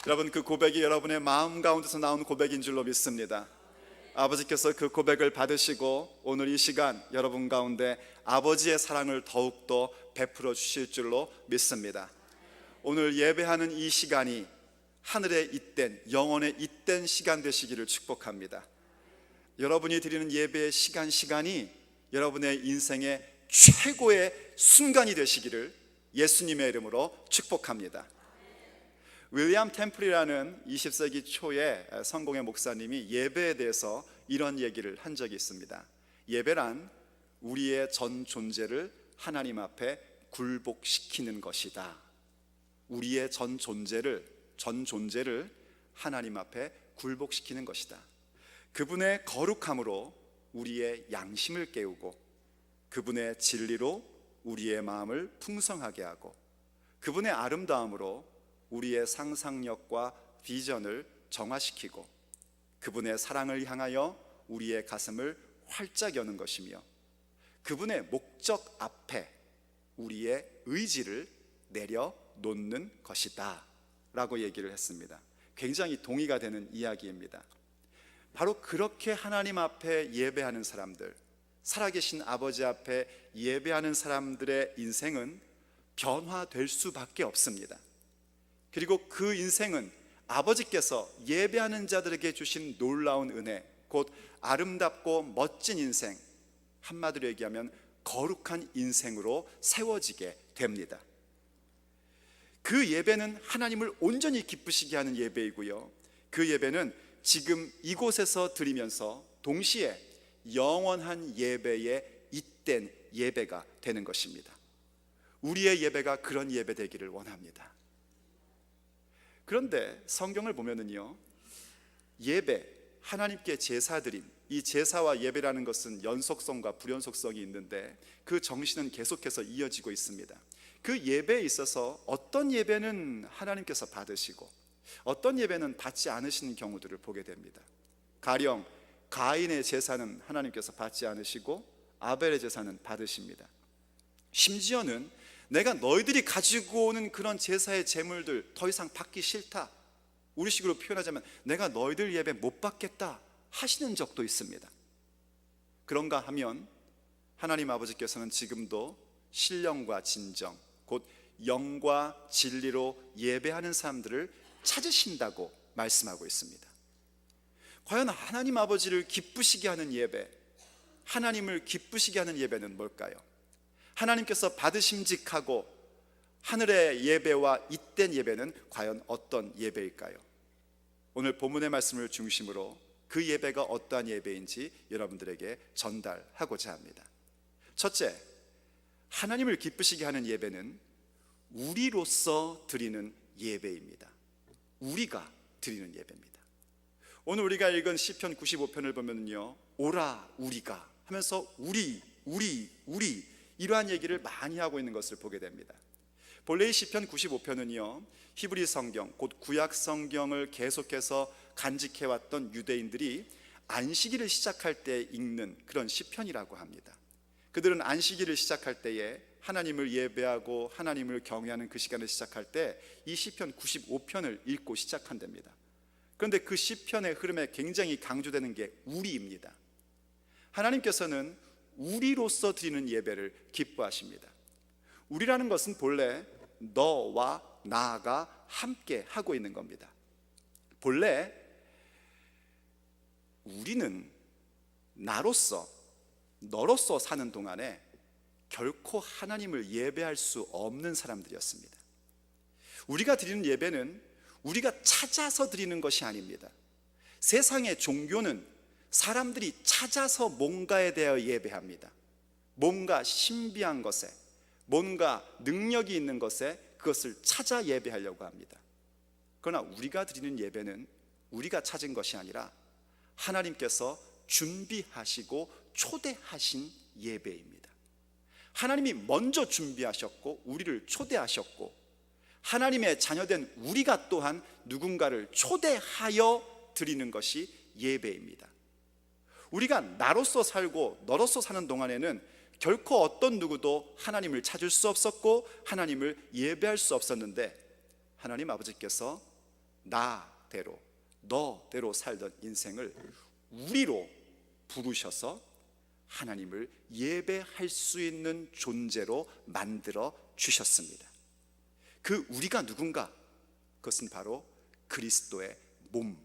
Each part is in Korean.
여러분, 그 고백이 여러분의 마음 가운데서 나온 고백인 줄로 믿습니다. 아버지께서 그 고백을 받으시고 오늘 이 시간 여러분 가운데 아버지의 사랑을 더욱더 베풀어 주실 줄로 믿습니다. 오늘 예배하는 이 시간이 하늘에 잇된, 영원에 잇된 시간 되시기를 축복합니다. 여러분이 드리는 예배의 시간이 여러분의 인생의 최고의 순간이 되시기를 예수님의 이름으로 축복합니다. 윌리엄 템플이라는 20세기 초의 성공의 목사님이 예배에 대해서 이런 얘기를 한 적이 있습니다. 예배란 우리의 전 존재를 하나님 앞에 굴복시키는 것이다. 우리의 전 존재를 하나님 앞에 굴복시키는 것이다. 그분의 거룩함으로 우리의 양심을 깨우고, 그분의 진리로 우리의 마음을 풍성하게 하고, 그분의 아름다움으로 우리의 상상력과 비전을 정화시키고, 그분의 사랑을 향하여 우리의 가슴을 활짝 여는 것이며, 그분의 목적 앞에 우리의 의지를 내려놓는 것이다 라고 얘기를 했습니다. 굉장히 동의가 되는 이야기입니다. 바로 그렇게 하나님 앞에 예배하는 사람들, 살아계신 아버지 앞에 예배하는 사람들의 인생은 변화될 수밖에 없습니다. 그리고 그 인생은 아버지께서 예배하는 자들에게 주신 놀라운 은혜, 곧 아름답고 멋진 인생, 한마디로 얘기하면 거룩한 인생으로 세워지게 됩니다. 그 예배는 하나님을 온전히 기쁘시게 하는 예배이고요, 그 예배는 지금 이곳에서 드리면서 동시에 영원한 예배에 잇된 예배가 되는 것입니다. 우리의 예배가 그런 예배 되기를 원합니다. 그런데 성경을 보면은요, 예배, 하나님께 제사드림, 이 제사와 예배라는 것은 연속성과 불연속성이 있는데 그 정신은 계속해서 이어지고 있습니다. 그 예배에 있어서 어떤 예배는 하나님께서 받으시고 어떤 예배는 받지 않으시는 경우들을 보게 됩니다. 가령 가인의 제사는 하나님께서 받지 않으시고 아벨의 제사는 받으십니다. 심지어는 내가 너희들이 가지고 오는 그런 제사의 제물들 더 이상 받기 싫다, 우리식으로 표현하자면 내가 너희들 예배 못 받겠다 하시는 적도 있습니다. 그런가 하면 하나님 아버지께서는 지금도 신령과 진정, 곧 영과 진리로 예배하는 사람들을 찾으신다고 말씀하고 있습니다. 과연 하나님 아버지를 기쁘시게 하는 예배, 하나님을 기쁘시게 하는 예배는 뭘까요? 하나님께서 받으심직하고 하늘의 예배와 잇된 예배는 과연 어떤 예배일까요? 오늘 본문의 말씀을 중심으로 그 예배가 어떠한 예배인지 여러분들에게 전달하고자 합니다. 첫째, 하나님을 기쁘시게 하는 예배는 우리로서 드리는 예배입니다. 우리가 드리는 예배입니다. 오늘 우리가 읽은 시편 95편을 보면요, 오라 우리가 하면서 우리 이러한 얘기를 많이 하고 있는 것을 보게 됩니다. 본래 이 시편 95편은요, 히브리 성경, 곧 구약 성경을 계속해서 간직해왔던 유대인들이 안식일을 시작할 때 읽는 그런 시편이라고 합니다. 그들은 안식일을 시작할 때에 하나님을 예배하고 하나님을 경외하는 그 시간을 시작할 때 이 시편 95편을 읽고 시작한답니다. 그런데 그 시편의 흐름에 굉장히 강조되는 게 우리입니다. 하나님께서는 우리로서 드리는 예배를 기뻐하십니다. 우리라는 것은 본래 너와 나가 함께 하고 있는 겁니다. 본래 우리는 나로서, 너로서 사는 동안에 결코 하나님을 예배할 수 없는 사람들이었습니다. 우리가 드리는 예배는 우리가 찾아서 드리는 것이 아닙니다. 세상의 종교는 사람들이 찾아서 뭔가에 대하여 예배합니다. 뭔가 신비한 것에, 뭔가 능력이 있는 것에 그것을 찾아 예배하려고 합니다. 그러나 우리가 드리는 예배는 우리가 찾은 것이 아니라 하나님께서 준비하시고 초대하신 예배입니다. 하나님이 먼저 준비하셨고 우리를 초대하셨고, 하나님의 자녀된 우리가 또한 누군가를 초대하여 드리는 것이 예배입니다. 우리가 나로서 살고 너로서 사는 동안에는 결코 어떤 누구도 하나님을 찾을 수 없었고 하나님을 예배할 수 없었는데, 하나님 아버지께서 나대로, 너대로 살던 인생을 우리로 부르셔서 하나님을 예배할 수 있는 존재로 만들어 주셨습니다. 그 우리가 누군가? 그것은 바로 그리스도의 몸,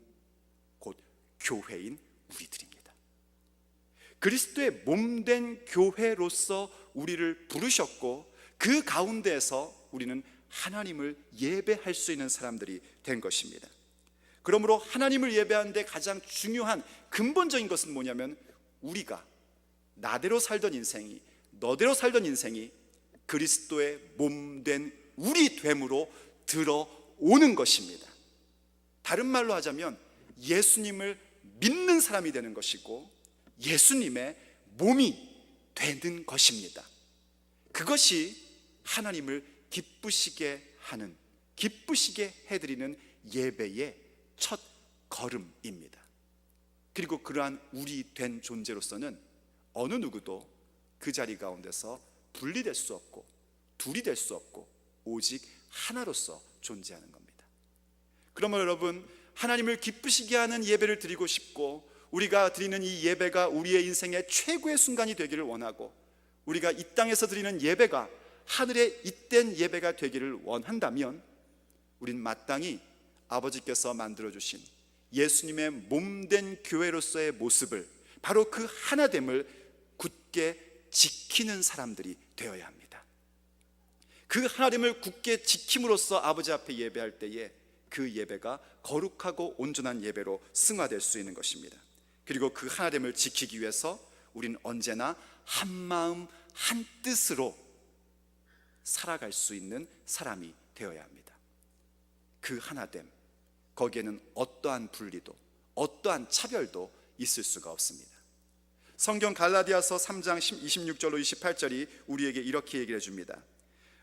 곧 교회인 우리들입니다. 그리스도의 몸된 교회로서 우리를 부르셨고, 그 가운데에서 우리는 하나님을 예배할 수 있는 사람들이 된 것입니다. 그러므로 하나님을 예배하는데 가장 중요한 근본적인 것은 뭐냐면, 우리가 나대로 살던 인생이, 너대로 살던 인생이 그리스도의 몸된 우리 됨으로 들어오는 것입니다. 다른 말로 하자면 예수님을 믿는 사람이 되는 것이고 예수님의 몸이 되는 것입니다. 그것이 하나님을 기쁘시게 하는, 기쁘시게 해드리는 예배의 첫 걸음입니다. 그리고 그러한 우리 된 존재로서는 어느 누구도 그 자리 가운데서 분리될 수 없고 둘이 될 수 없고 오직 하나로서 존재하는 겁니다. 그러면 여러분, 하나님을 기쁘시게 하는 예배를 드리고 싶고, 우리가 드리는 이 예배가 우리의 인생의 최고의 순간이 되기를 원하고, 우리가 이 땅에서 드리는 예배가 하늘의 잇된 예배가 되기를 원한다면, 우린 마땅히 아버지께서 만들어주신 예수님의 몸된 교회로서의 모습을, 바로 그 하나됨을 굳게 지키는 사람들이 되어야 합니다. 그 하나됨을 굳게 지킴으로써 아버지 앞에 예배할 때에 그 예배가 거룩하고 온전한 예배로 승화될 수 있는 것입니다. 그리고 그 하나됨을 지키기 위해서 우리는 언제나 한 마음 한 뜻으로 살아갈 수 있는 사람이 되어야 합니다. 그 하나됨, 거기에는 어떠한 분리도 어떠한 차별도 있을 수가 없습니다. 성경 갈라디아서 3장 26절로 28절이 우리에게 이렇게 얘기를 해줍니다.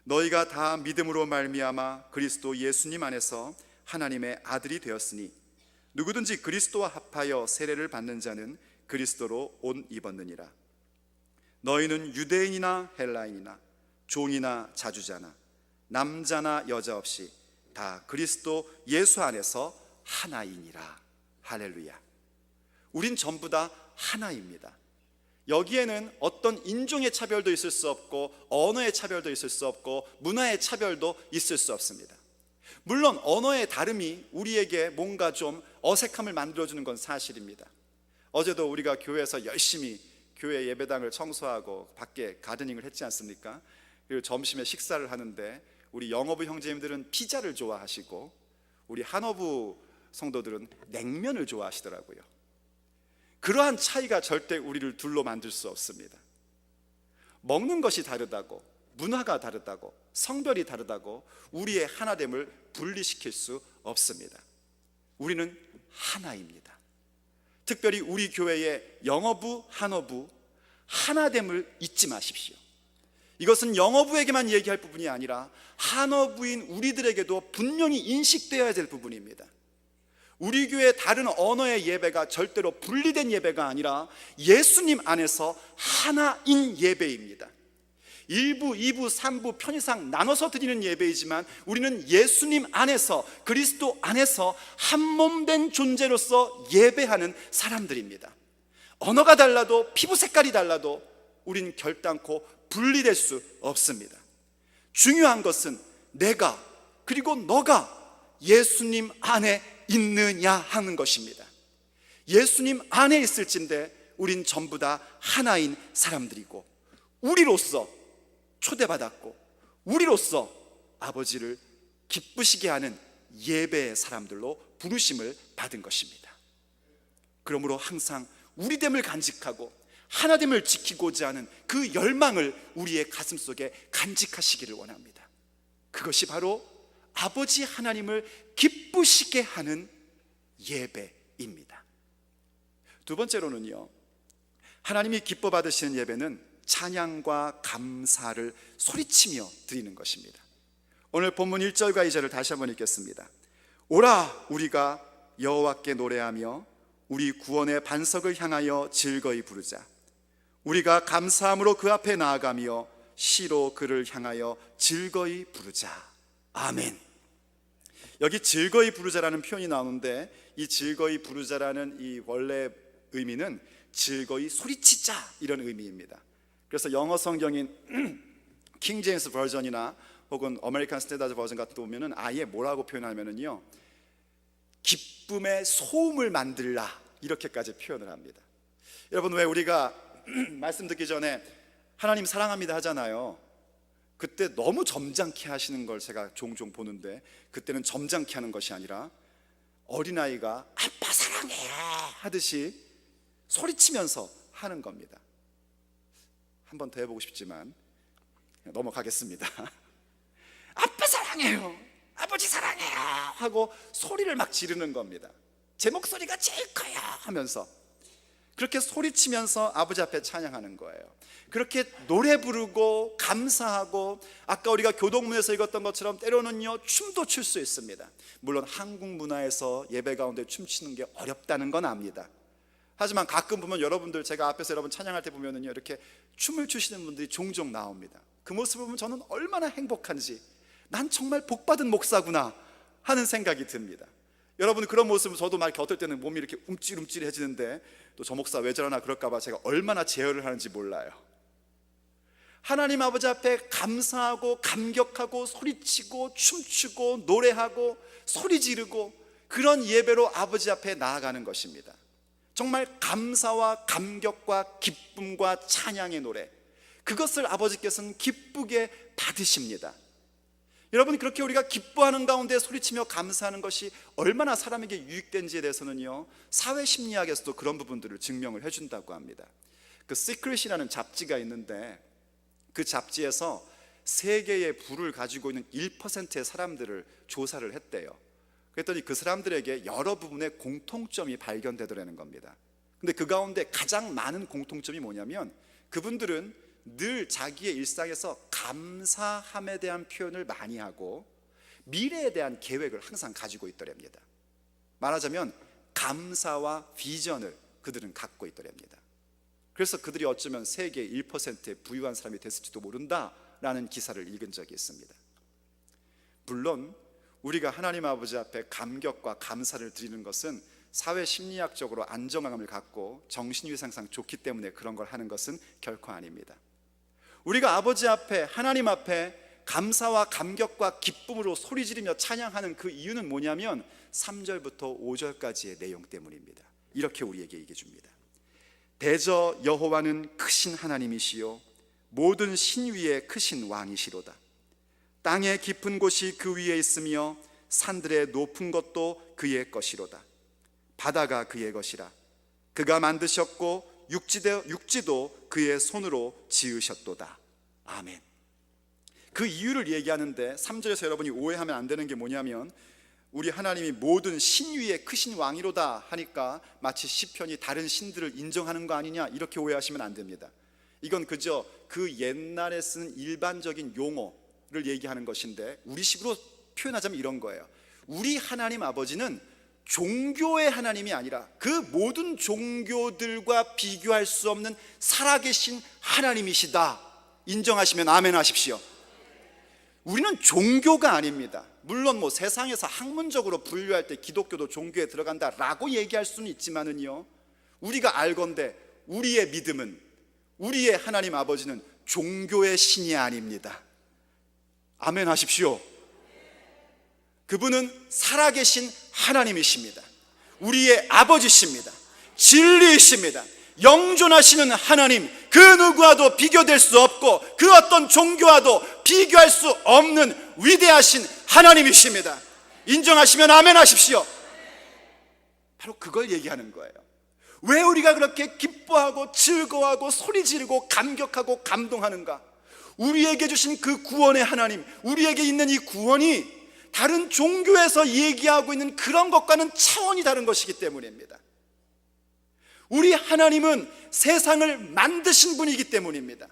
너희가 다 믿음으로 말미암아 그리스도 예수님 안에서 하나님의 아들이 되었으니 누구든지 그리스도와 합하여 세례를 받는 자는 그리스도로 옷 입었느니라. 너희는 유대인이나 헬라인이나 종이나 자주자나 남자나 여자 없이 다 그리스도 예수 안에서 하나이니라. 할렐루야. 우린 전부 다 하나입니다. 여기에는 어떤 인종의 차별도 있을 수 없고 언어의 차별도 있을 수 없고 문화의 차별도 있을 수 없습니다. 물론 언어의 다름이 우리에게 뭔가 좀 어색함을 만들어주는 건 사실입니다. 어제도 우리가 교회에서 열심히 교회 예배당을 청소하고 밖에 가드닝을 했지 않습니까? 그리고 점심에 식사를 하는데 우리 영어부 형제님들은 피자를 좋아하시고 우리 한어부 성도들은 냉면을 좋아하시더라고요. 그러한 차이가 절대 우리를 둘로 만들 수 없습니다. 먹는 것이 다르다고, 문화가 다르다고, 성별이 다르다고 우리의 하나됨을 분리시킬 수 없습니다. 우리는 하나입니다. 특별히 우리 교회의 영어부, 한어부 하나됨을 잊지 마십시오. 이것은 영어부에게만 얘기할 부분이 아니라 한어부인 우리들에게도 분명히 인식되어야 될 부분입니다. 우리 교회의 다른 언어의 예배가 절대로 분리된 예배가 아니라 예수님 안에서 하나인 예배입니다. 1부, 2부, 3부 편의상 나눠서 드리는 예배이지만 우리는 예수님 안에서, 그리스도 안에서 한 몸 된 존재로서 예배하는 사람들입니다. 언어가 달라도 피부 색깔이 달라도 우린 결단코 분리될 수 없습니다. 중요한 것은 내가 그리고 너가 예수님 안에 있느냐 하는 것입니다. 예수님 안에 있을진데 우린 전부 다 하나인 사람들이고 우리로서 초대받았고 우리로서 아버지를 기쁘시게 하는 예배의 사람들로 부르심을 받은 것입니다. 그러므로 항상 우리됨을 간직하고 하나됨을 지키고자 하는 그 열망을 우리의 가슴 속에 간직하시기를 원합니다. 그것이 바로 아버지 하나님을 기쁘시게 하는 예배입니다. 두 번째로는요, 하나님이 기뻐 받으시는 예배는 찬양과 감사를 소리치며 드리는 것입니다. 오늘 본문 1절과 2절을 다시 한번 읽겠습니다. 오라 우리가 여호와께 노래하며 우리 구원의 반석을 향하여 즐거이 부르자. 우리가 감사함으로 그 앞에 나아가며 시로 그를 향하여 즐거이 부르자. 아멘. 여기 즐거이 부르자라는 표현이 나오는데, 이 즐거이 부르자라는 이 원래 의미는 즐거이 소리치자 이런 의미입니다. 그래서 영어 성경인 킹 제임스 버전이나 혹은 아메리칸 스탠다드 버전 같은 데 보면은 아예 뭐라고 표현하면은요, 기쁨의 소음을 만들라 이렇게까지 표현을 합니다. 여러분, 왜 우리가 말씀 듣기 전에 하나님 사랑합니다 하잖아요. 그때 너무 점잖게 하시는 걸 제가 종종 보는데, 그때는 점잖게 하는 것이 아니라 어린아이가 아빠 사랑해 하듯이 소리치면서 하는 겁니다. 한 번 더 해보고 싶지만 넘어가겠습니다. 아빠 사랑해요, 아버지 사랑해요 하고 소리를 막 지르는 겁니다. 제 목소리가 제일 커요 하면서 그렇게 소리치면서 아버지 앞에 찬양하는 거예요. 그렇게 노래 부르고 감사하고, 아까 우리가 교동문에서 읽었던 것처럼 때로는요 춤도 출 수 있습니다. 물론 한국 문화에서 예배 가운데 춤추는 게 어렵다는 건 압니다. 하지만 가끔 보면 여러분들, 제가 앞에서 여러분 찬양할 때 보면은요 이렇게 춤을 추시는 분들이 종종 나옵니다. 그 모습을 보면 저는 얼마나 행복한지, 난 정말 복받은 목사구나 하는 생각이 듭니다. 여러분, 그런 모습을 저도 막 이렇게 어떨 때는 몸이 이렇게 움찔움찔해지는데, 또 저 목사 왜 저러나 그럴까봐 제가 얼마나 제어를 하는지 몰라요. 하나님 아버지 앞에 감사하고 감격하고 소리치고 춤추고 노래하고 소리 지르고, 그런 예배로 아버지 앞에 나아가는 것입니다. 정말 감사와 감격과 기쁨과 찬양의 노래, 그것을 아버지께서는 기쁘게 받으십니다. 여러분, 그렇게 우리가 기뻐하는 가운데 소리치며 감사하는 것이 얼마나 사람에게 유익된지에 대해서는요 사회심리학에서도 그런 부분들을 증명을 해준다고 합니다. 그 시크릿이라는 잡지가 있는데, 그 잡지에서 세계의 부를 가지고 있는 1%의 사람들을 조사를 했대요. 그랬더니 그 사람들에게 여러 부분의 공통점이 발견되더라는 겁니다. 근데 그 가운데 가장 많은 공통점이 뭐냐면, 그분들은 늘 자기의 일상에서 감사함에 대한 표현을 많이 하고 미래에 대한 계획을 항상 가지고 있더랍니다. 말하자면 감사와 비전을 그들은 갖고 있더랍니다. 그래서 그들이 어쩌면 세계 1%의 부유한 사람이 됐을지도 모른다라는 기사를 읽은 적이 있습니다. 물론 우리가 하나님 아버지 앞에 감격과 감사를 드리는 것은 사회 심리학적으로 안정감을 갖고 정신위상상 좋기 때문에 그런 걸 하는 것은 결코 아닙니다. 우리가 아버지 앞에, 하나님 앞에 감사와 감격과 기쁨으로 소리 지르며 찬양하는 그 이유는 뭐냐면 3절부터 5절까지의 내용 때문입니다. 이렇게 우리에게 얘기해 줍니다. 대저 여호와는 크신 하나님이시요 모든 신 위에 크신 왕이시로다. 땅의 깊은 곳이 그 위에 있으며 산들의 높은 것도 그의 것이로다. 바다가 그의 것이라. 그가 만드셨고 육지도 그의 손으로 지으셨도다. 아멘. 그 이유를 얘기하는데 3절에서 여러분이 오해하면 안 되는 게 뭐냐면, 우리 하나님이 모든 신 위에 크신 왕이로다 하니까 마치 시편이 다른 신들을 인정하는 거 아니냐, 이렇게 오해하시면 안 됩니다. 이건 그저 그 옛날에 쓰는 일반적인 용어를 얘기하는 것인데, 우리식으로 표현하자면 이런 거예요. 우리 하나님 아버지는 종교의 하나님이 아니라 그 모든 종교들과 비교할 수 없는 살아계신 하나님이시다. 인정하시면 아멘 하십시오. 우리는 종교가 아닙니다. 물론 뭐 세상에서 학문적으로 분류할 때 기독교도 종교에 들어간다라고 얘기할 수는 있지만은요, 우리가 알건대 우리의 믿음은, 우리의 하나님 아버지는 종교의 신이 아닙니다. 아멘 하십시오. 그분은 살아계신 하나님이십니다. 우리의 아버지십니다. 진리이십니다. 영존하시는 하나님, 그 누구와도 비교될 수 없고 그 어떤 종교와도 비교할 수 없는 위대하신 하나님이십니다. 인정하시면 아멘 하십시오. 바로 그걸 얘기하는 거예요. 왜 우리가 그렇게 기뻐하고 즐거워하고 소리 지르고 감격하고 감동하는가? 우리에게 주신 그 구원의 하나님, 우리에게 있는 이 구원이 다른 종교에서 얘기하고 있는 그런 것과는 차원이 다른 것이기 때문입니다. 우리 하나님은 세상을 만드신 분이기 때문입니다.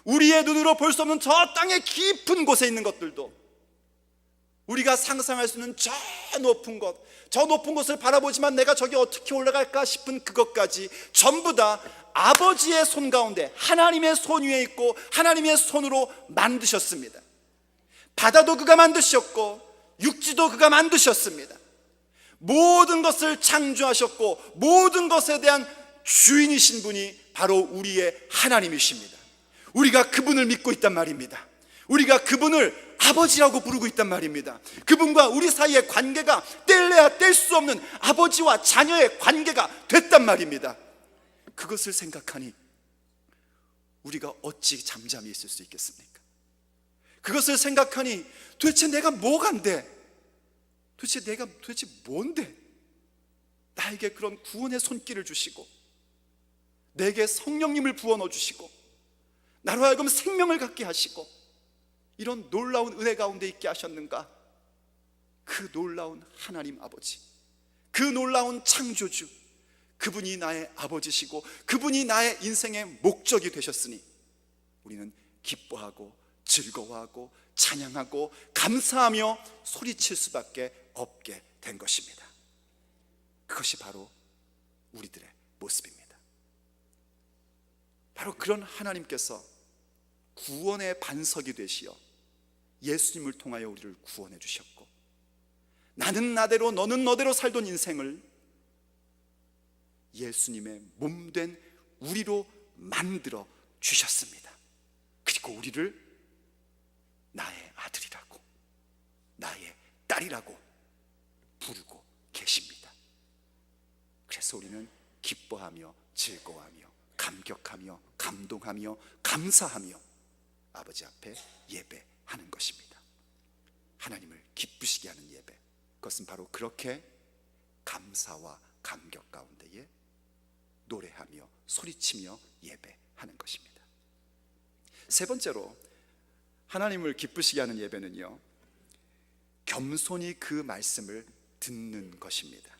우리의 눈으로 볼 수 없는 저 땅의 깊은 곳에 있는 것들도, 우리가 상상할 수 있는 저 높은 것, 저 높은 곳을 바라보지만 내가 저기 어떻게 올라갈까 싶은 그것까지 전부 다 아버지의 손 가운데 하나님의 손 위에 있고 하나님의 손으로 만드셨습니다. 바다도 그가 만드셨고 육지도 그가 만드셨습니다. 모든 것을 창조하셨고 모든 것에 대한 주인이신 분이 바로 우리의 하나님이십니다. 우리가 그분을 믿고 있단 말입니다. 우리가 그분을 아버지라고 부르고 있단 말입니다. 그분과 우리 사이의 관계가 뗄래야 뗄 수 없는 아버지와 자녀의 관계가 됐단 말입니다. 그것을 생각하니 우리가 어찌 잠잠히 있을 수 있겠습니까? 그것을 생각하니 도대체 내가 뭐가 안 돼? 도대체 뭔데? 나에게 그런 구원의 손길을 주시고 내게 성령님을 부어넣어 주시고 나로 하여금 생명을 갖게 하시고 이런 놀라운 은혜 가운데 있게 하셨는가? 그 놀라운 하나님 아버지, 그 놀라운 창조주, 그분이 나의 아버지시고 그분이 나의 인생의 목적이 되셨으니 우리는 기뻐하고 즐거워하고 찬양하고 감사하며 소리칠 수밖에 없게 된 것입니다. 그것이 바로 우리들의 모습입니다. 바로 그런 하나님께서 구원의 반석이 되시어 예수님을 통하여 우리를 구원해 주셨고, 나는 나대로 너는 너대로 살던 인생을 예수님의 몸된 우리로 만들어 주셨습니다. 그리고 우리를 나의 아들이라고, 나의 딸이라고 부르고 계십니다. 그래서 우리는 기뻐하며 즐거워하며 감격하며 감동하며 감사하며 아버지 앞에 예배하는 것입니다. 하나님을 기쁘시게 하는 예배, 그것은 바로 그렇게 감사와 감격 가운데에 노래하며 소리치며 예배하는 것입니다. 세 번째로 하나님을 기쁘시게 하는 예배는요, 겸손히 그 말씀을 듣는 것입니다.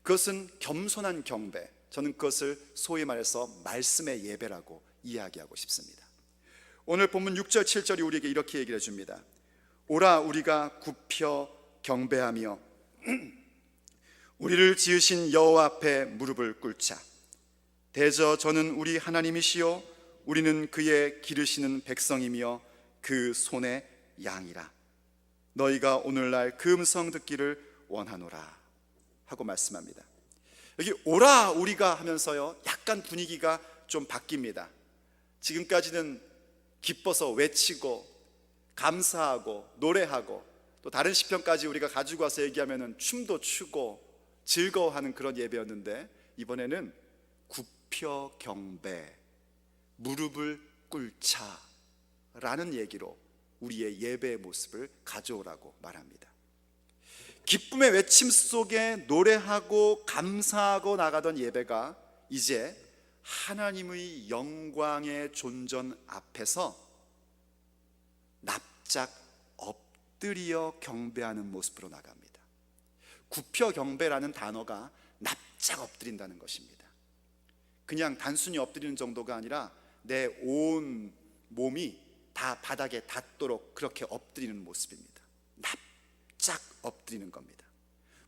그것은 겸손한 경배, 저는 그것을 소위 말해서 말씀의 예배라고 이야기하고 싶습니다. 오늘 본문 6절 7절이 우리에게 이렇게 얘기를 해줍니다. 오라 우리가 굽혀 경배하며 우리를 지으신 여호와 앞에 무릎을 꿇자. 대저 저는 우리 하나님이시요 우리는 그의 기르시는 백성이며 그 손의 양이라. 너희가 오늘날 그 음성 듣기를 원하노라 하고 말씀합니다. 여기 오라 우리가 하면서요, 약간 분위기가 좀 바뀝니다. 지금까지는 기뻐서 외치고 감사하고 노래하고 또 다른 시편까지 우리가 가지고 와서 얘기하면은 춤도 추고 즐거워하는 그런 예배였는데, 이번에는 굽혀 경배, 무릎을 꿇자라는 얘기로 우리의 예배의 모습을 가져오라고 말합니다. 기쁨의 외침 속에 노래하고 감사하고 나가던 예배가 이제 하나님의 영광의 존전 앞에서 납작 엎드려 경배하는 모습으로 나갑니다. 굽혀 경배라는 단어가 납작 엎드린다는 것입니다. 그냥 단순히 엎드리는 정도가 아니라 내 온 몸이 다 바닥에 닿도록 그렇게 엎드리는 모습입니다. 납작 엎드리는 겁니다.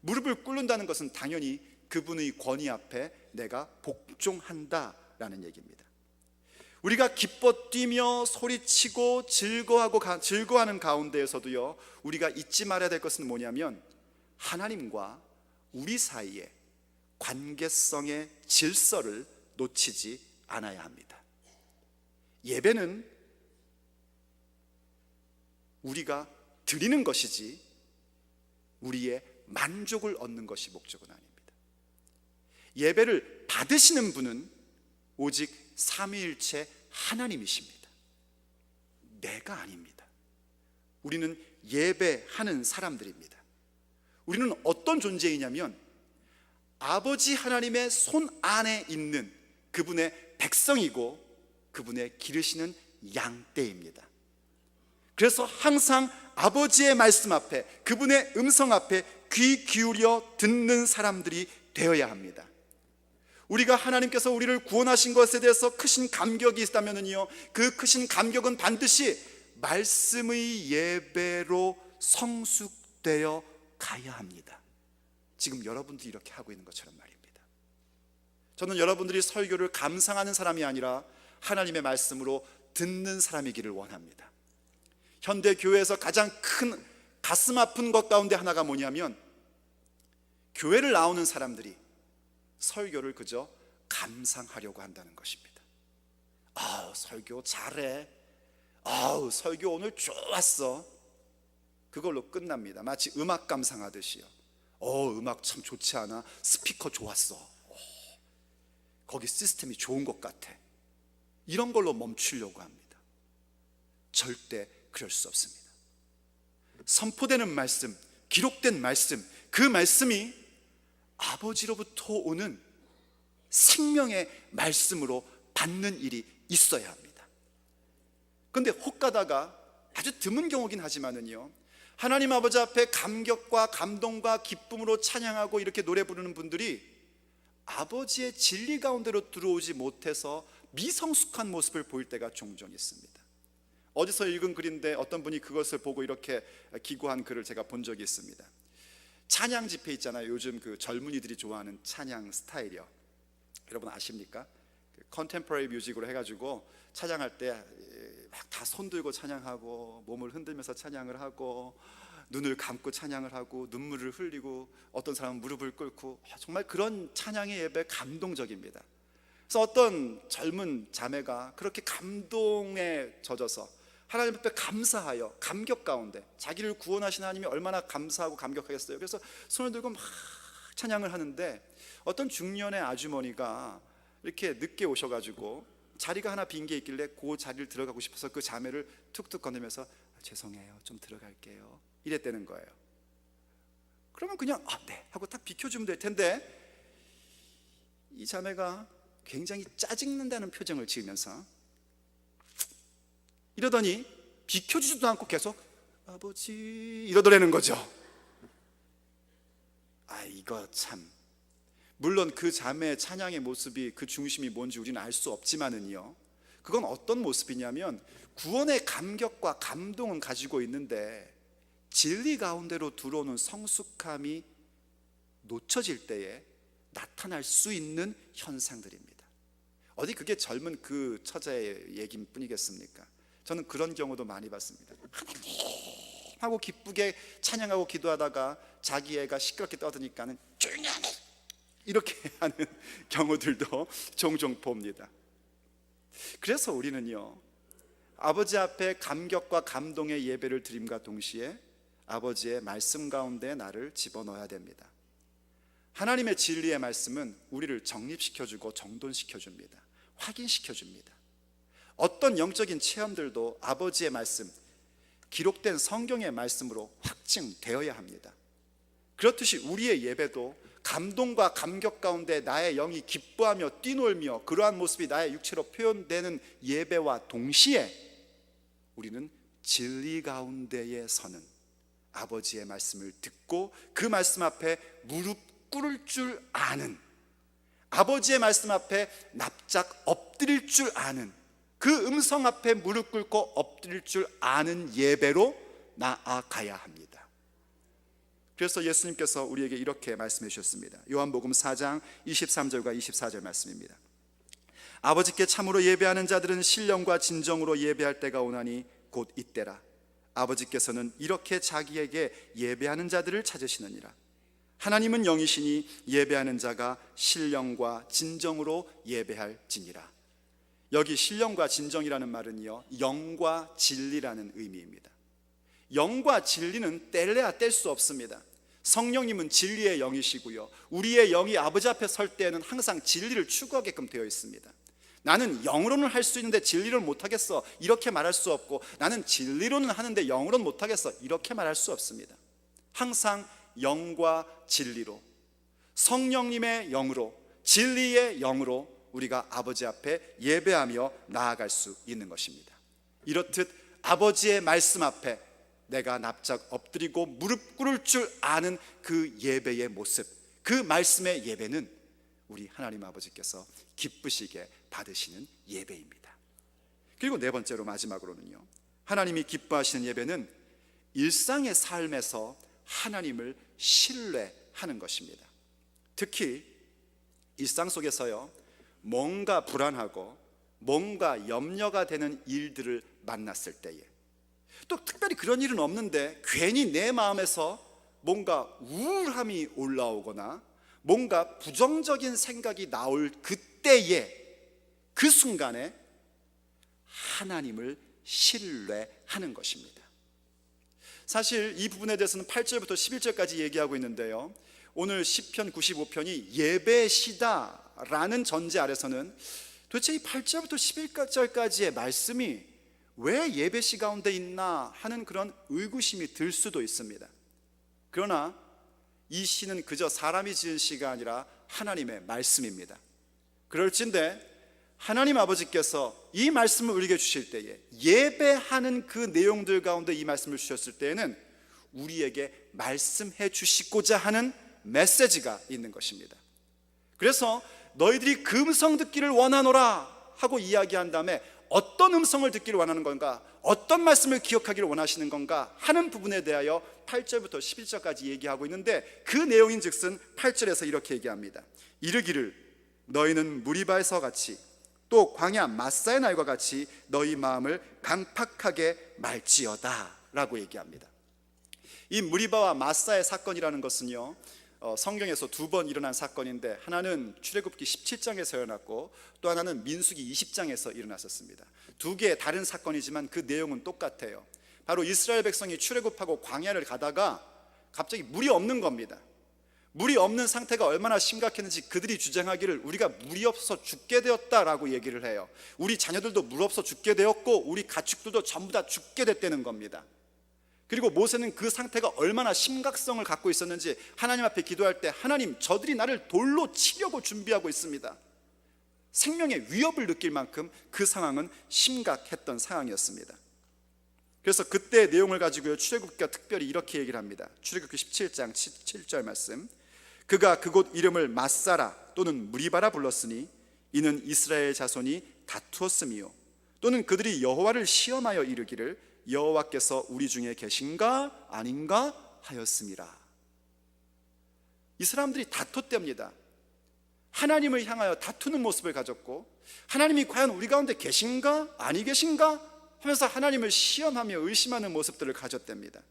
무릎을 꿇는다는 것은 당연히 그분의 권위 앞에 내가 복종한다라는 얘기입니다. 우리가 기뻐 뛰며 소리치고 즐거워하는 가운데에서도요, 우리가 잊지 말아야 될 것은 뭐냐면 하나님과 우리 사이의 관계성의 질서를 놓치지 않아야 합니다. 예배는 우리가 드리는 것이지 우리의 만족을 얻는 것이 목적은 아닙니다. 예배를 받으시는 분은 오직 삼위일체 하나님이십니다. 내가 아닙니다. 우리는 예배하는 사람들입니다. 우리는 어떤 존재이냐면 아버지 하나님의 손 안에 있는 그분의 백성이고 그분의 기르시는 양떼입니다. 그래서 항상 아버지의 말씀 앞에, 그분의 음성 앞에 귀 기울여 듣는 사람들이 되어야 합니다. 우리가 하나님께서 우리를 구원하신 것에 대해서 크신 감격이 있다면요, 그 크신 감격은 반드시 말씀의 예배로 성숙되어 가야 합니다. 지금 여러분들이 이렇게 하고 있는 것처럼 말입니다. 저는 여러분들이 설교를 감상하는 사람이 아니라 하나님의 말씀으로 듣는 사람이기를 원합니다. 현대 교회에서 가장 큰 가슴 아픈 것 가운데 하나가 뭐냐면 교회를 나오는 사람들이 설교를 그저 감상하려고 한다는 것입니다. 설교 잘해. 설교 오늘 좋았어. 그걸로 끝납니다. 마치 음악 감상하듯이요. 음악 참 좋지 않아? 스피커 좋았어. 거기 시스템이 좋은 것 같아. 이런 걸로 멈추려고 합니다. 절대 그럴 수 없습니다. 선포되는 말씀, 기록된 말씀, 그 말씀이 아버지로부터 오는 생명의 말씀으로 받는 일이 있어야 합니다. 그런데 혹가다가 아주 드문 경우긴 하지만은요, 하나님 아버지 앞에 감격과 감동과 기쁨으로 찬양하고 이렇게 노래 부르는 분들이 아버지의 진리 가운데로 들어오지 못해서 미성숙한 모습을 보일 때가 종종 있습니다. 어디서 읽은 글인데 어떤 분이 그것을 보고 이렇게 기고한 글을 제가 본 적이 있습니다. 찬양 집회 있잖아요. 요즘 그 젊은이들이 좋아하는 찬양 스타일이요. 여러분 아십니까? 컨템포러리 뮤직으로 해가지고 찬양할 때 막 다 손들고 찬양하고 몸을 흔들면서 찬양을 하고 눈을 감고 찬양을 하고 눈물을 흘리고 어떤 사람은 무릎을 꿇고 정말 그런 찬양의 예배 감동적입니다. 그래서 어떤 젊은 자매가 그렇게 감동에 젖어서 하나님 앞에 감사하여 감격 가운데 자기를 구원하신 하나님이 얼마나 감사하고 감격하겠어요. 그래서 손을 들고 막 찬양을 하는데 어떤 중년의 아주머니가 이렇게 늦게 오셔가지고 자리가 하나 빈 게 있길래 그 자리를 들어가고 싶어서 그 자매를 툭툭 건네면서 죄송해요, 좀 들어갈게요, 이랬다는 거예요. 그러면 그냥 네 하고 딱 비켜주면 될 텐데 이 자매가 굉장히 짜증난다는 표정을 지으면서 이러더니 비켜주지도 않고 계속 아버지 이러더라는 거죠. 이거 참, 물론 그 자매의 찬양의 모습이 그 중심이 뭔지 우리는 알 수 없지만은요, 그건 어떤 모습이냐면 구원의 감격과 감동은 가지고 있는데 진리 가운데로 들어오는 성숙함이 놓쳐질 때에 나타날 수 있는 현상들입니다. 어디 그게 젊은 그 처자의 얘기일 뿐이겠습니까? 저는 그런 경우도 많이 봤습니다. 하나님 하고 기쁘게 찬양하고 기도하다가 자기 애가 시끄럽게 떠드니까는 조용히 하네 이렇게 하는 경우들도 종종 봅니다. 그래서 우리는요, 아버지 앞에 감격과 감동의 예배를 드림과 동시에 아버지의 말씀 가운데 나를 집어넣어야 됩니다. 하나님의 진리의 말씀은 우리를 정립시켜주고 정돈시켜줍니다. 확인시켜줍니다. 어떤 영적인 체험들도 아버지의 말씀, 기록된 성경의 말씀으로 확증되어야 합니다. 그렇듯이 우리의 예배도 감동과 감격 가운데 나의 영이 기뻐하며 뛰놀며 그러한 모습이 나의 육체로 표현되는 예배와 동시에 우리는 진리 가운데에 서는 아버지의 말씀을 듣고 그 말씀 앞에 무릎 꿇을 줄 아는, 아버지의 말씀 앞에 납작 엎드릴 줄 아는, 그 음성 앞에 무릎 꿇고 엎드릴 줄 아는 예배로 나아가야 합니다. 그래서 예수님께서 우리에게 이렇게 말씀해 주셨습니다. 요한복음 4장 23절과 24절 말씀입니다. 아버지께 참으로 예배하는 자들은 신령과 진정으로 예배할 때가 오나니 곧 이때라. 아버지께서는 이렇게 자기에게 예배하는 자들을 찾으시느니라. 하나님은 영이시니 예배하는 자가 신령과 진정으로 예배할지니라. 여기 신령과 진정이라는 말은요, 영과 진리라는 의미입니다. 영과 진리는 뗄래야 뗄 수 없습니다. 성령님은 진리의 영이시고요, 우리의 영이 아버지 앞에 설 때에는 항상 진리를 추구하게끔 되어 있습니다. 나는 영으로는 할 수 있는데 진리를 못하겠어, 이렇게 말할 수 없고, 나는 진리로는 하는데 영으로는 못하겠어, 이렇게 말할 수 없습니다. 항상 영과 진리로, 성령님의 영으로, 진리의 영으로 우리가 아버지 앞에 예배하며 나아갈 수 있는 것입니다. 이렇듯 아버지의 말씀 앞에 내가 납작 엎드리고 무릎 꿇을 줄 아는 그 예배의 모습, 그 말씀의 예배는 우리 하나님 아버지께서 기쁘시게 받으시는 예배입니다. 그리고 네 번째로 마지막으로는요, 하나님이 기뻐하시는 예배는 일상의 삶에서 하나님을 신뢰하는 것입니다. 특히 일상 속에서요, 뭔가 불안하고 뭔가 염려가 되는 일들을 만났을 때에, 또 특별히 그런 일은 없는데 괜히 내 마음에서 뭔가 우울함이 올라오거나 뭔가 부정적인 생각이 나올 그때에, 그 순간에 하나님을 신뢰하는 것입니다. 사실 이 부분에 대해서는 8절부터 11절까지 얘기하고 있는데요, 오늘 시편 95편이 예배시다라는 전제 아래서는 도대체 이 8절부터 11절까지의 말씀이 왜 예배시 가운데 있나 하는 그런 의구심이 들 수도 있습니다. 그러나 이 시는 그저 사람이 지은 시가 아니라 하나님의 말씀입니다. 그럴진데 하나님 아버지께서 이 말씀을 우리에게 주실 때에, 예배하는 그 내용들 가운데 이 말씀을 주셨을 때에는 우리에게 말씀해 주시고자 하는 메시지가 있는 것입니다. 그래서 너희들이 그 음성 듣기를 원하노라 하고 이야기한 다음에 어떤 음성을 듣기를 원하는 건가, 어떤 말씀을 기억하기를 원하시는 건가 하는 부분에 대하여 8절부터 11절까지 얘기하고 있는데, 그 내용인 즉슨 8절에서 이렇게 얘기합니다. 이르기를 너희는 무리바에서 같이 또 광야 마사의 날과 같이 너희 마음을 강팍하게 말지어다 라고 얘기합니다. 이 무리바와 마사의 사건이라는 것은요, 성경에서 두 번 일어난 사건인데, 하나는 출애굽기 17장에서 일어났고 또 하나는 민수기 20장에서 일어났었습니다. 두 개의 다른 사건이지만 그 내용은 똑같아요. 바로 이스라엘 백성이 출애굽하고 광야를 가다가 갑자기 물이 없는 겁니다. 물이 없는 상태가 얼마나 심각했는지 그들이 주장하기를 우리가 물이 없어서 죽게 되었다라고 얘기를 해요. 우리 자녀들도 물 없어 죽게 되었고 우리 가축들도 전부 다 죽게 됐다는 겁니다. 그리고 모세는 그 상태가 얼마나 심각성을 갖고 있었는지 하나님 앞에 기도할 때, 하나님, 저들이 나를 돌로 치려고 준비하고 있습니다. 생명의 위협을 느낄 만큼 그 상황은 심각했던 상황이었습니다. 그래서 그때의 내용을 가지고 출애굽기가 특별히 이렇게 얘기를 합니다. 출애굽기 17장 7절 말씀. 그가 그곳 이름을 마사라 또는 무리바라 불렀으니 이는 이스라엘 자손이 다투었음이요, 또는 그들이 여호와를 시험하여 이르기를 여호와께서 우리 중에 계신가 아닌가 하였음이라. 이 사람들이 다퉜답니다. 하나님을 향하여 다투는 모습을 가졌고, 하나님이 과연 우리 가운데 계신가 아니 계신가 하면서 하나님을 시험하며 의심하는 모습들을 가졌답니다.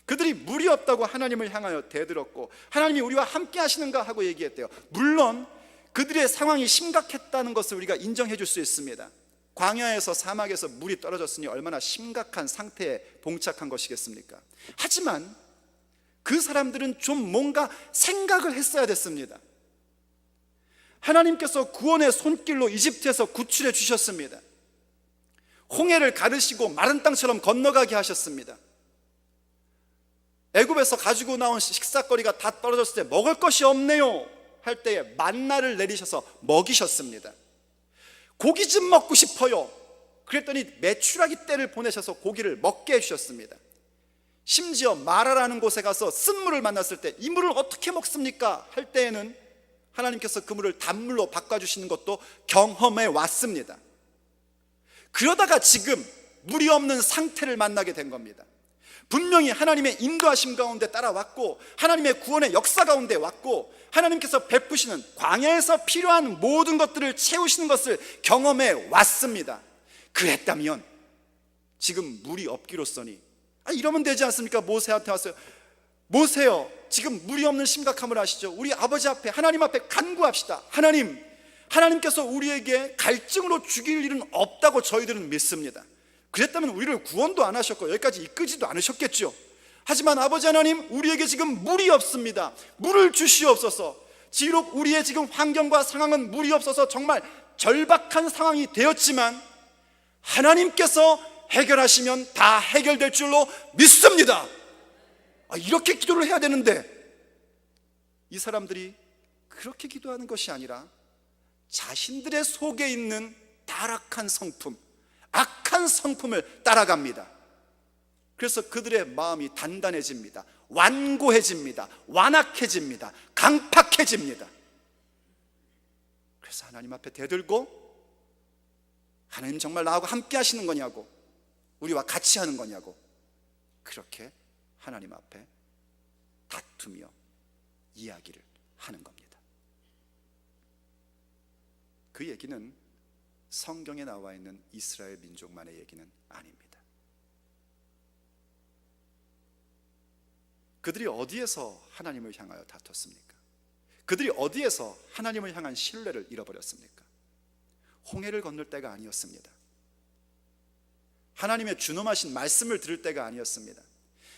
그들이 물이 없다고 하나님을 향하여 대들었고, 하나님이 우리와 함께 하시는가 하고 얘기했대요. 물론 그들의 상황이 심각했다는 것을 우리가 인정해 줄 수 있습니다. 광야에서 사막에서 물이 떨어졌으니 얼마나 심각한 상태에 봉착한 것이겠습니까? 하지만 그 사람들은 좀 뭔가 생각을 했어야 됐습니다. 하나님께서 구원의 손길로 이집트에서 구출해 주셨습니다. 홍해를 가르시고 마른 땅처럼 건너가게 하셨습니다. 애굽에서 가지고 나온 식사거리가 다 떨어졌을 때 먹을 것이 없네요 할 때에 만나를 내리셔서 먹이셨습니다. 고기 좀 먹고 싶어요. 그랬더니 메추라기 떼를 보내셔서 고기를 먹게 해주셨습니다. 심지어 마라라는 곳에 가서 쓴물을 만났을 때 이 물을 어떻게 먹습니까 할 때에는 하나님께서 그 물을 단물로 바꿔주시는 것도 경험해 왔습니다. 그러다가 지금 물이 없는 상태를 만나게 된 겁니다. 분명히 하나님의 인도하심 가운데 따라왔고, 하나님의 구원의 역사 가운데 왔고, 하나님께서 베푸시는 광야에서 필요한 모든 것들을 채우시는 것을 경험해 왔습니다. 그랬다면 지금 물이 없기로써니, 이러면 되지 않습니까? 모세한테 왔어요. 모세요, 지금 물이 없는 심각함을 아시죠? 우리 아버지 앞에, 하나님 앞에 간구합시다. 하나님께서 우리에게 갈증으로 죽일 일은 없다고 저희들은 믿습니다. 그랬다면 우리를 구원도 안 하셨고 여기까지 이끄지도 않으셨겠죠. 하지만 아버지 하나님, 우리에게 지금 물이 없습니다. 물을 주시옵소서. 비록 우리의 지금 환경과 상황은 물이 없어서 정말 절박한 상황이 되었지만 하나님께서 해결하시면 다 해결될 줄로 믿습니다. 이렇게 기도를 해야 되는데 이 사람들이 그렇게 기도하는 것이 아니라 자신들의 속에 있는 타락한 성품, 악한 성품을 따라갑니다. 그래서 그들의 마음이 단단해집니다. 완고해집니다. 완악해집니다. 강팍해집니다. 그래서 하나님 앞에 대들고, 하나님 정말 나하고 함께 하시는 거냐고, 우리와 같이 하는 거냐고, 그렇게 하나님 앞에 다투며 이야기를 하는 겁니다. 그 얘기는 성경에 나와 있는 이스라엘 민족만의 얘기는 아닙니다. 그들이 어디에서 하나님을 향하여 다퉜습니까? 그들이 어디에서 하나님을 향한 신뢰를 잃어버렸습니까? 홍해를 건널 때가 아니었습니다. 하나님의 준엄하신 말씀을 들을 때가 아니었습니다.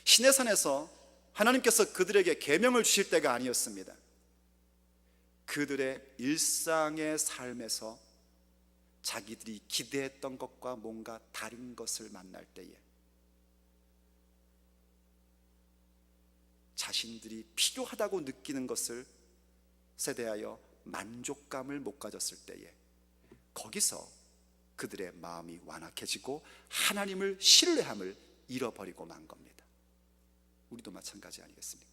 시내산에서 하나님께서 그들에게 계명을 주실 때가 아니었습니다. 그들의 일상의 삶에서 자기들이 기대했던 것과 뭔가 다른 것을 만날 때에, 자신들이 필요하다고 느끼는 것을 세대하여 만족감을 못 가졌을 때에, 거기서 그들의 마음이 완악해지고 하나님을 신뢰함을 잃어버리고 만 겁니다. 우리도 마찬가지 아니겠습니까?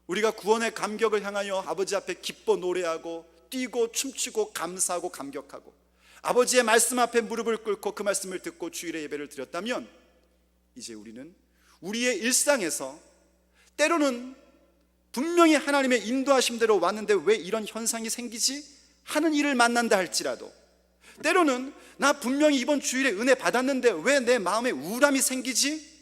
우리가 구원의 감격을 향하여 아버지 앞에 기뻐 노래하고 뛰고 춤추고 감사하고 감격하고 아버지의 말씀 앞에 무릎을 꿇고 그 말씀을 듣고 주일의 예배를 드렸다면, 이제 우리는 우리의 일상에서 때로는 분명히 하나님의 인도하심대로 왔는데 왜 이런 현상이 생기지? 하는 일을 만난다 할지라도, 때로는 나 분명히 이번 주일에 은혜 받았는데 왜 내 마음에 우울함이 생기지?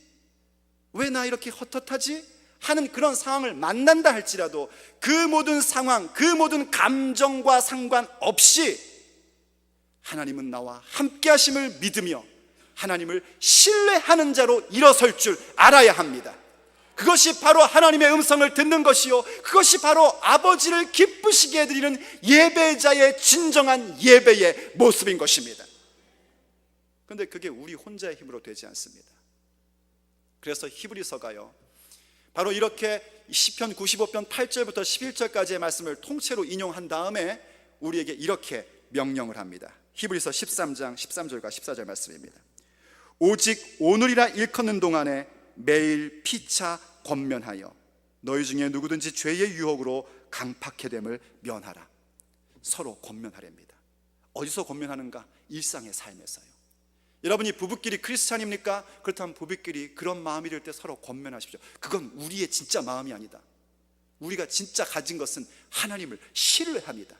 왜 나 이렇게 헛헛하지? 하는 그런 상황을 만난다 할지라도, 그 모든 상황, 그 모든 감정과 상관없이 하나님은 나와 함께 하심을 믿으며 하나님을 신뢰하는 자로 일어설 줄 알아야 합니다. 그것이 바로 하나님의 음성을 듣는 것이요, 그것이 바로 아버지를 기쁘시게 해드리는 예배자의 진정한 예배의 모습인 것입니다. 그런데 그게 우리 혼자의 힘으로 되지 않습니다. 그래서 히브리서가요, 바로 이렇게 시편 95편 8절부터 11절까지의 말씀을 통째로 인용한 다음에 우리에게 이렇게 명령을 합니다. 히브리서 13장 13절과 14절 말씀입니다. 오직 오늘이라 일컫는 동안에 매일 피차 권면하여 너희 중에 누구든지 죄의 유혹으로 강팍해 됨을 면하라. 서로 권면하랍니다. 어디서 권면하는가? 일상의 삶에서요. 여러분이 부부끼리 크리스찬입니까? 그렇다면 부부끼리 그런 마음이 될 때 서로 권면하십시오. 그건 우리의 진짜 마음이 아니다. 우리가 진짜 가진 것은 하나님을 신뢰합니다.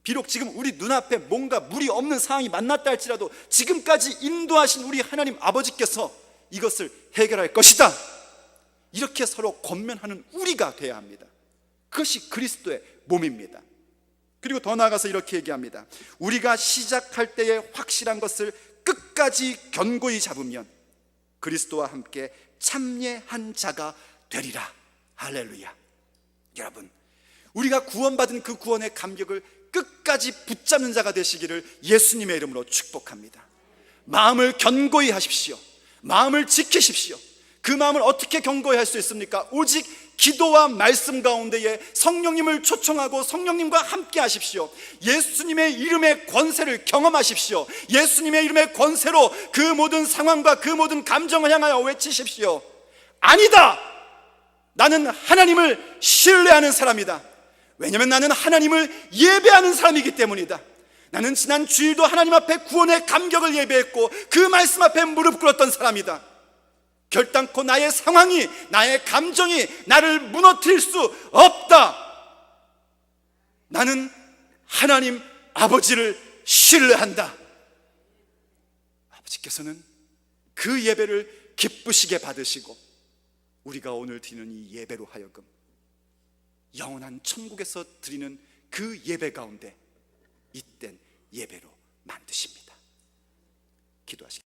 비록 지금 우리 눈앞에 뭔가 무리 없는 상황이 만났다 할지라도 지금까지 인도하신 우리 하나님 아버지께서 이것을 해결할 것이다, 이렇게 서로 권면하는 우리가 돼야 합니다. 그것이 그리스도의 몸입니다. 그리고 더 나아가서 이렇게 얘기합니다. 우리가 시작할 때에 확실한 것을 끝까지 견고히 잡으면 그리스도와 함께 참여한 자가 되리라. 할렐루야. 여러분, 우리가 구원받은 그 구원의 감격을 끝까지 붙잡는 자가 되시기를 예수님의 이름으로 축복합니다. 마음을 견고히 하십시오. 마음을 지키십시오. 그 마음을 어떻게 견고히 할 수 있습니까? 오직 기도와 말씀 가운데에 성령님을 초청하고 성령님과 함께 하십시오. 예수님의 이름의 권세를 경험하십시오. 예수님의 이름의 권세로 그 모든 상황과 그 모든 감정을 향하여 외치십시오. 아니다! 나는 하나님을 신뢰하는 사람이다. 왜냐하면 나는 하나님을 예배하는 사람이기 때문이다. 나는 지난 주일도 하나님 앞에 구원의 감격을 예배했고 그 말씀 앞에 무릎 꿇었던 사람이다. 결단코 나의 상황이, 나의 감정이 나를 무너뜨릴 수 없다. 나는 하나님 아버지를 신뢰한다. 아버지께서는 그 예배를 기쁘시게 받으시고 우리가 오늘 드리는 이 예배로 하여금 영원한 천국에서 드리는 그 예배 가운데 잇된 예배로 만드십니다. 기도하시겠습니다.